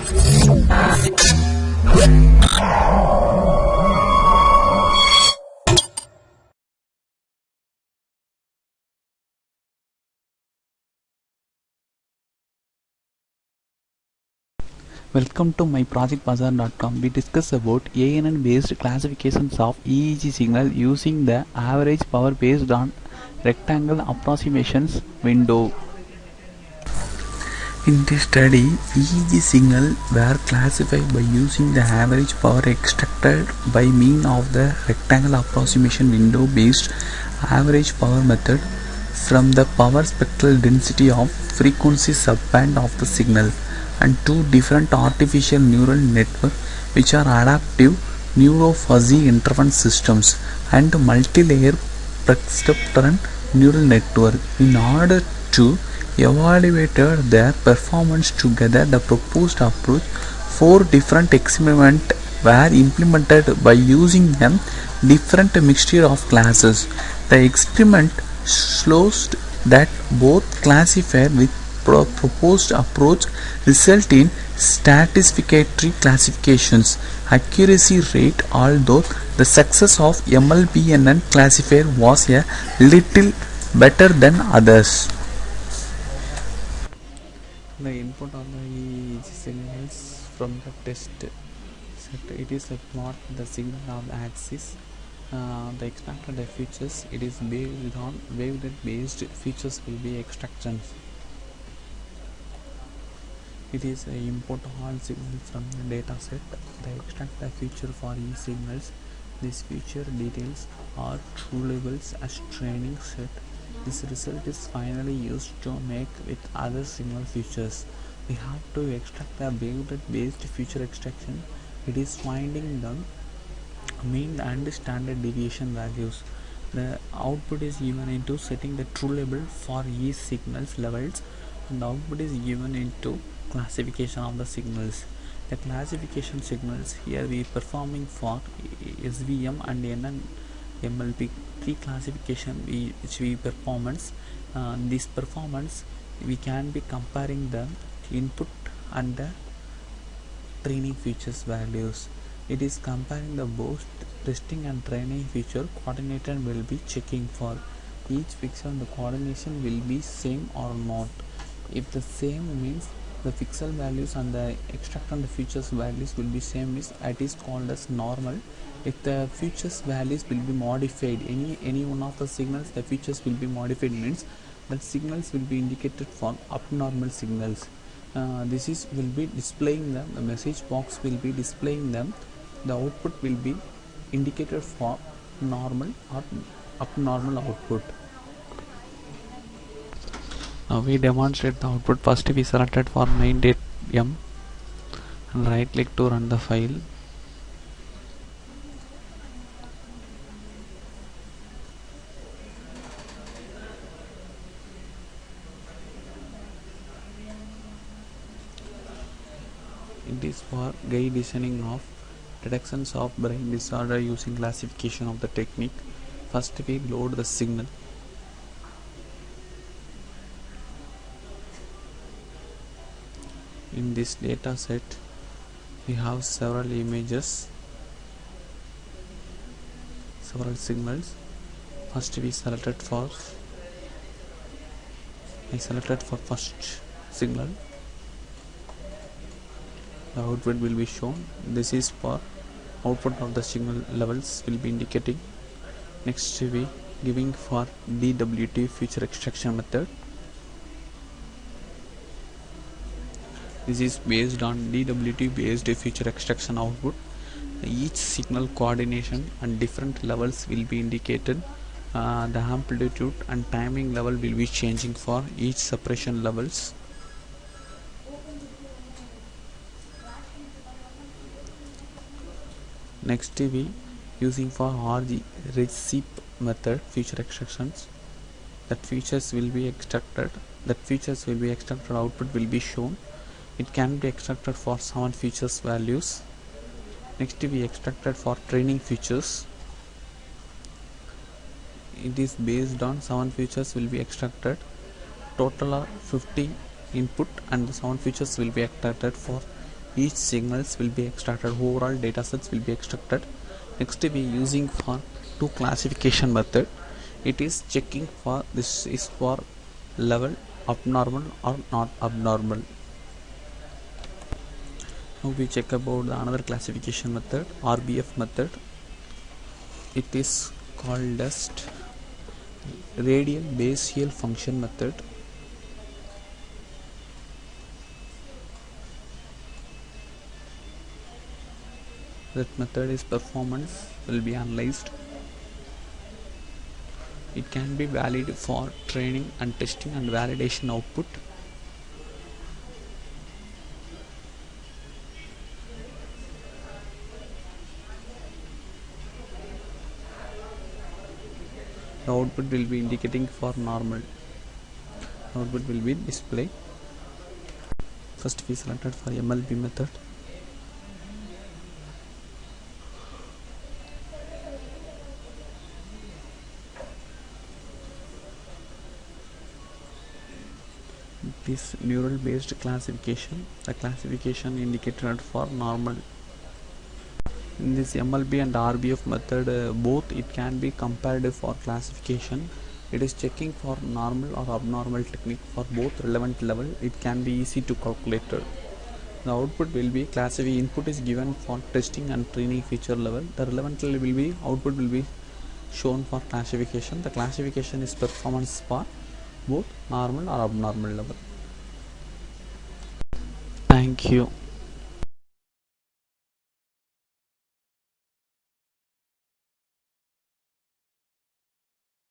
Welcome to my projectbazaar.com. We discuss about ANN based classifications of EEG signal using the average power based on rectangle approximations window. In this study, EEG signal were classified by using the average power extracted by mean of the rectangle approximation window based average power method from the power spectral density of frequency subband of the signal and two different artificial neural networks which are adaptive neurofuzzy interference systems and multi-layer perceptron neural network. In order to evaluate their performance together, the proposed approach, 4 different experiments were implemented by using a different mixture of classes. The experiment shows that both classifier with proposed approach result in satisfactory classifications accuracy rate, although the success of MLBNN classifier was a little better than others. The input of the EEG signals from the test set, it is a plot the signal of the axis. The extracted features, it is based on wavelet based features will be extractions. It is a import all signals from the data set. The extract the feature for each signals. This feature details are true labels as training set. This result is finally used to make with other signal features. We have to extract the wavelet based feature extraction. It is finding the mean and standard deviation values. The output is given into setting the true label for each signals levels, and the output is given into classification of the signals. The classification signals here we performing for SVM and NMLP 3 classification which we performance. This performance we can be comparing the input and the training features values. It is comparing the both testing and training feature. Coordinator will be checking for each pixel the coordination will be same or not. If the same means the pixel values and the extract and the features values will be same, is it is called as normal. If the features values will be modified, any one of the signals the features will be modified means that signals will be indicated for abnormal signals. This is will be displaying them, the message box will be displaying them, the output will be indicated for normal or abnormal output. Now we demonstrate the output. First we selected for 98M and right click to run the file. It is for guide designing of detections of brain disorder using classification of the technique. First we load the signal. In this data set we have several images, several signals. First we selected for first signal. The output will be shown. This is for output of the signal levels will be indicating. Next we giving for DWT feature extraction method. This is based on DWT based feature extraction output. Each signal coordination and different levels will be indicated. The amplitude and timing level will be changing for each separation levels. Next we using for RG RECIP method feature extractions. That features will be extracted. Output will be shown. It can be extracted for 7 features values. Next we extracted for training features. It is based on 7 features will be extracted. Total are 50 input and the 7 features will be extracted for each signals will be extracted, overall data sets will be extracted. Next we using for two classification method. It is checking for this is for level abnormal or not abnormal. Now we check about the another classification method, RBF method. It is called as radial Bayesian function method. That method is performance will be analyzed. It can be valid for training and testing and validation output. The output will be indicating for normal. Output will be display. First we selected for MLB method. This neural based classification, the classification indicated for normal. In this MLB and RBF method, both it can be compared for classification. It is checking for normal or abnormal technique for both relevant level. It can be easy to calculate. The output will be classify. Input is given for testing and training feature level. The relevant level will be output will be shown for classification. The classification is performance for both normal or abnormal level. Thank you.